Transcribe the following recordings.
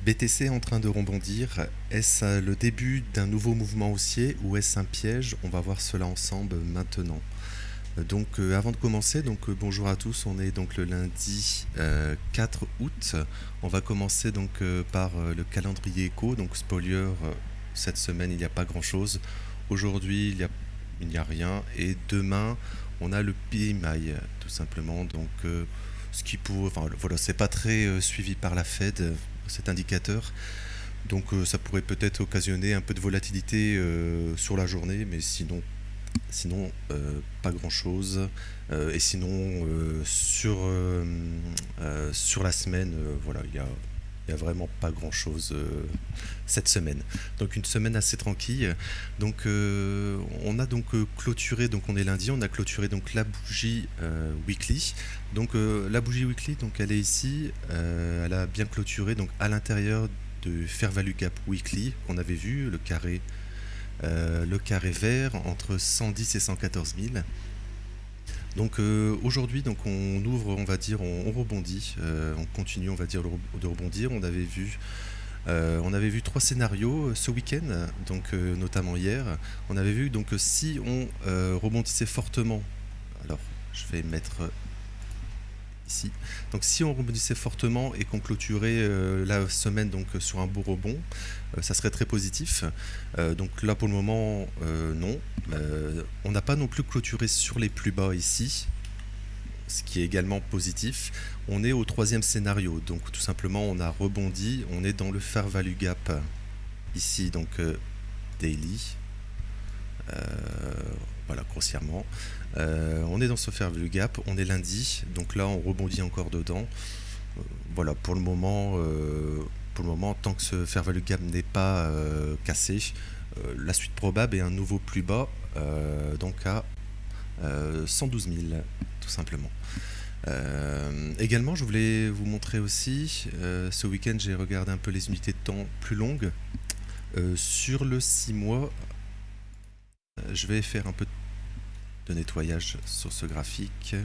BTC est en train de rebondir. Est-ce le début d'un nouveau mouvement haussier ou est-ce un piège? On va voir cela ensemble maintenant. Avant de commencer, bonjour à tous, on est donc le lundi 4 août. On va commencer par le calendrier éco. Donc spoiler, cette semaine il n'y a pas grand-chose. Aujourd'hui il n'y a rien. Et demain on a le PMI tout simplement. Ce qui pour, enfin, voilà, c'est pas très suivi par la Fed, cet indicateur. Ça pourrait peut-être occasionner un peu de volatilité sur la journée, mais sinon, pas grand-chose. Et sinon, sur la semaine, voilà, il y a vraiment pas grand-chose cette semaine. Donc une semaine assez tranquille. On a clôturé, donc on est lundi, on a clôturé donc la bougie weekly. La bougie weekly, donc elle est ici, elle a bien clôturé donc à l'intérieur de Fair Value Gap Weekly qu'on avait vu, le carré vert entre 110 et 114 000. Aujourd'hui, on ouvre, on va dire, on rebondit, on continue, on va dire, de rebondir. On avait vu trois scénarios ce week-end, notamment hier. On avait vu si on rebondissait fortement, alors je vais mettre ici. Donc si on rebondissait fortement et qu'on clôturait la semaine sur un beau rebond, ça serait très positif. Donc là pour le moment non. On n'a pas non plus clôturé sur les plus bas ici, ce qui est également positif. On est au troisième scénario, donc tout simplement on a rebondi, on est dans le Fair Value Gap ici, daily. Voilà, grossièrement. On est dans ce Fair Value Gap, on est lundi, donc là on rebondit encore dedans. Voilà, pour le moment, tant que ce Fair Value Gap n'est pas cassé, la suite probable est un nouveau plus bas, à 112 000, tout simplement. Également, je voulais vous montrer aussi, ce week-end j'ai regardé un peu les unités de temps plus longues. Sur le 6 mois, je vais faire un peu de nettoyage sur ce graphique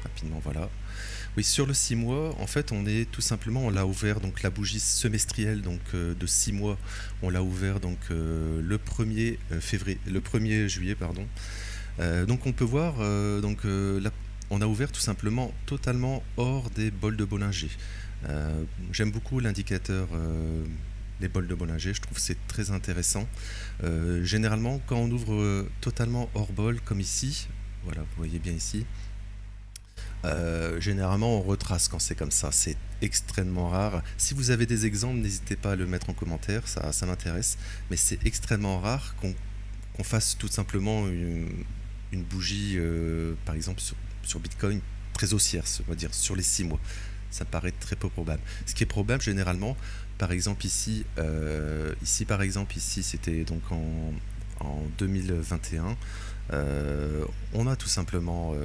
rapidement, voilà. Oui, sur le 6 mois, en fait, on l'a ouvert, la bougie semestrielle de 6 mois, on l'a ouvert le 1er février, le 1er juillet, pardon. On peut voir, là, on a ouvert tout simplement totalement hors des bols de Bollinger. J'aime beaucoup l'indicateur des bols de Bollinger, je trouve que c'est très intéressant. Généralement, quand on ouvre totalement hors bol, comme ici, voilà, vous voyez bien ici, généralement on retrace quand c'est comme ça, c'est extrêmement rare. Si vous avez des exemples, n'hésitez pas à le mettre en commentaire, ça m'intéresse, mais c'est extrêmement rare qu'on fasse tout simplement une bougie, par exemple sur Bitcoin, très haussière, on va dire, sur les 6 mois. Ça paraît très peu probable. Ce qui est probable généralement, par exemple ici, ici c'était en 2021, on a tout simplement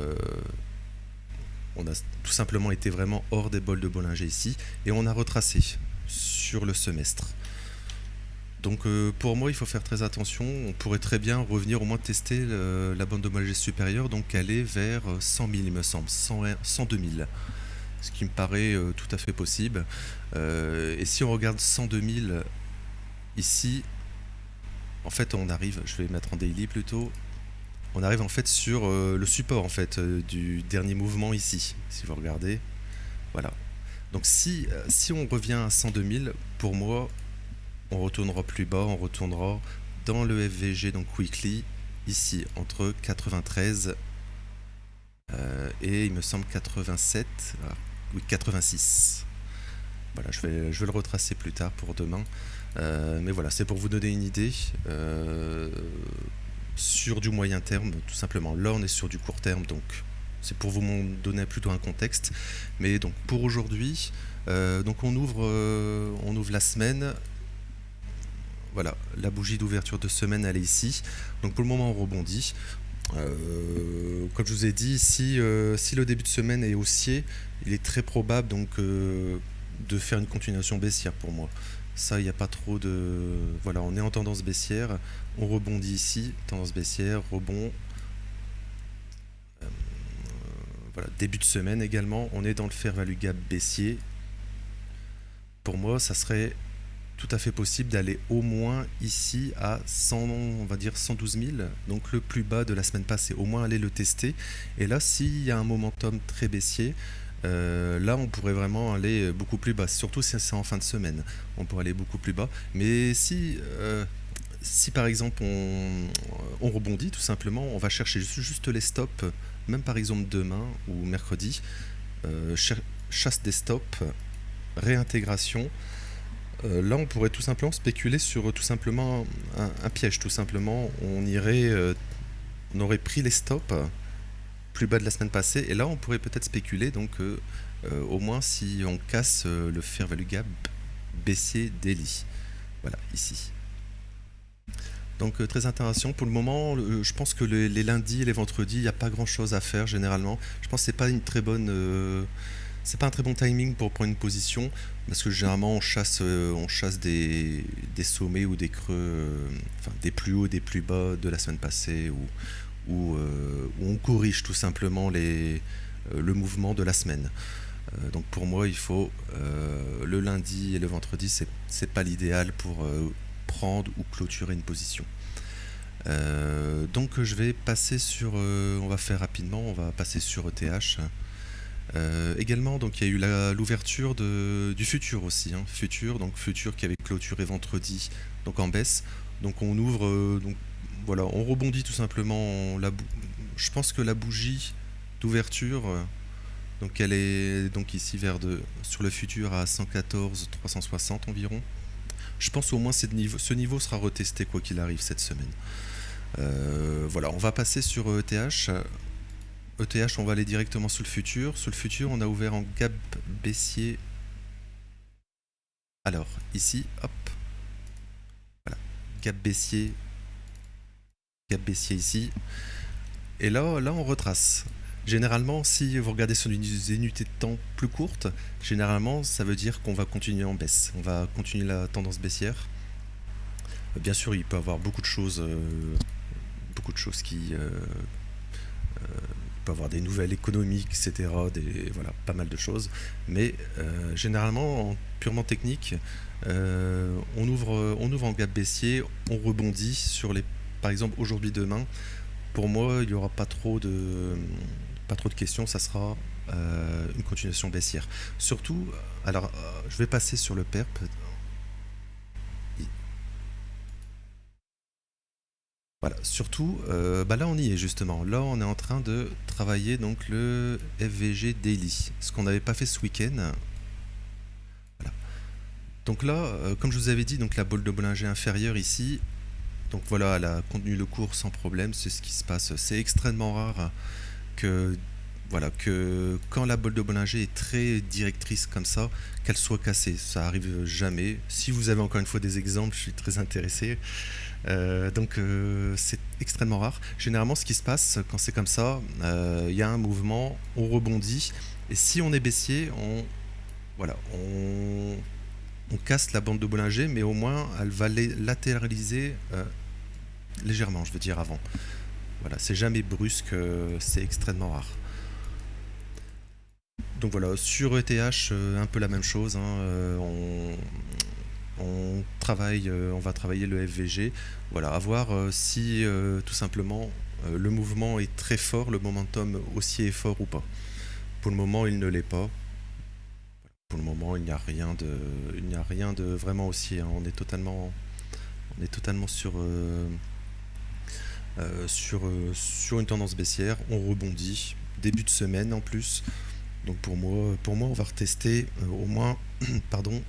été vraiment hors des bols de Bollinger ici, et on a retracé sur le semestre. Pour moi, il faut faire très attention. On pourrait très bien revenir au moins tester la bande de Bollinger supérieure, donc aller vers 100 000, il me semble, 102 000. Ce qui me paraît tout à fait possible. Et si on regarde 102 000 ici, en fait, on arrive, je vais mettre en daily plutôt, on arrive en fait sur le support en fait du dernier mouvement ici, si vous regardez, voilà. Donc si on revient à 102 000, pour moi, on retournera plus bas, on retournera dans le FVG, donc weekly, ici, entre 93 et il me semble 87, oui 86. Voilà, je vais le retracer plus tard pour demain. Mais voilà, c'est pour vous donner une idée. Sur du moyen terme, tout simplement. Là, on est sur du court terme, donc c'est pour vous donner plutôt un contexte. Mais donc pour aujourd'hui, on ouvre la semaine. Voilà, la bougie d'ouverture de semaine, elle est ici. Donc pour le moment, on rebondit. Comme je vous ai dit, si le début de semaine est haussier, il est très probable de faire une continuation baissière pour moi. Ça, il n'y a pas trop de... Voilà, on est en tendance baissière, on rebondit ici, tendance baissière, rebond. Voilà, début de semaine également, on est dans le fair value gap baissier. pour moi, ça serait tout à fait possible d'aller au moins ici à 100, on va dire 112 000, donc le plus bas de la semaine passée. Au moins aller le tester. Et là, s'il y a un momentum très baissier, là, on pourrait vraiment aller beaucoup plus bas. Surtout si c'est en fin de semaine, on pourrait aller beaucoup plus bas. Mais si par exemple on rebondit tout simplement, on va chercher juste les stops, même par exemple demain ou mercredi, chasse des stops, réintégration. Là, on pourrait tout simplement spéculer sur tout simplement un piège. Tout simplement, on aurait pris les stops plus bas de la semaine passée, et là, on pourrait peut-être spéculer. Donc, au moins, si on casse le fair value gap baissier daily, voilà, ici. Donc très intéressant. Pour le moment, je pense que les lundis et les vendredis, il n'y a pas grand-chose à faire généralement. Je pense que c'est pas une très bonne, c'est pas un très bon timing pour prendre une position, parce que généralement on chasse des sommets ou des creux, enfin des plus hauts, des plus bas de la semaine passée, ou on corrige tout simplement le mouvement de la semaine. Donc pour moi, il faut le lundi et le vendredi, c'est pas l'idéal pour prendre ou clôturer une position. Donc je vais passer sur, on va faire rapidement, on va passer sur ETH. Également, donc il y a eu l'ouverture du futur aussi, hein, futur qui avait clôturé vendredi, donc en baisse. Donc on ouvre, donc voilà, on rebondit tout simplement. Je pense que la bougie d'ouverture, donc elle est donc ici sur le futur à 114 360 environ. Je pense au moins ce niveau sera retesté quoi qu'il arrive cette semaine. Voilà, on va passer sur ETH. ETH, on va aller directement sur le futur. Sur le futur, on a ouvert en gap baissier. Alors, ici, hop. Voilà, gap baissier ici. Et là, on retrace. Généralement, si vous regardez sur des unités de temps plus courtes, généralement, ça veut dire qu'on va continuer en baisse. On va continuer la tendance baissière. Bien sûr, il peut y avoir beaucoup de choses qui... il peut y avoir des nouvelles économiques, etc. Voilà, pas mal de choses. Mais généralement, purement technique, on ouvre en gap baissier, on rebondit par exemple, aujourd'hui, demain. Pour moi, il n'y aura pas trop de questions, ça sera une continuation baissière. Surtout, alors je vais passer sur le PERP. Voilà, surtout, là on y est justement. Là on est en train de travailler donc le FVG Daily, ce qu'on n'avait pas fait ce week-end. Voilà. Donc là, comme je vous avais dit, donc la bolle de Bollinger inférieure ici, donc voilà, elle a contenu le cours sans problème, c'est ce qui se passe. C'est extrêmement rare que quand la bolle de Bollinger est très directrice comme ça, qu'elle soit cassée. Ça arrive jamais. Si vous avez encore une fois des exemples, je suis très intéressé. Donc c'est extrêmement rare. Généralement, ce qui se passe quand c'est comme ça, il y a un mouvement, on rebondit, et si on est baissier, on casse la bande de Bollinger, mais au moins elle va latéraliser légèrement, je veux dire avant. Voilà, c'est jamais brusque, c'est extrêmement rare. Donc voilà, sur ETH, un peu la même chose, hein, on va travailler le FVG. Voilà, à voir si tout simplement le mouvement est très fort, le momentum haussier est fort ou pas. Pour le moment, il ne l'est pas. Pour le moment, il n'y a rien de vraiment haussier, hein. On est totalement sur une tendance baissière. On rebondit, début de semaine en plus. Donc pour moi, on va retester au moins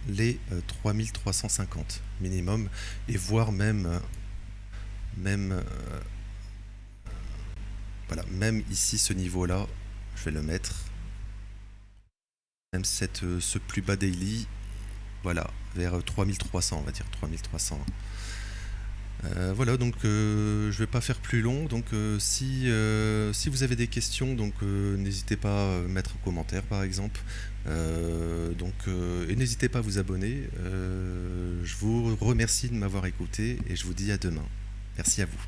les 3350 minimum, et voire même ici ce niveau-là, je vais le mettre, même ce plus bas daily, voilà, vers 3300, on va dire 3300. Voilà, donc je vais pas faire plus long. Donc si vous avez des questions, donc n'hésitez pas à mettre un commentaire par exemple. Et n'hésitez pas à vous abonner. Je vous remercie de m'avoir écouté et je vous dis à demain. Merci à vous.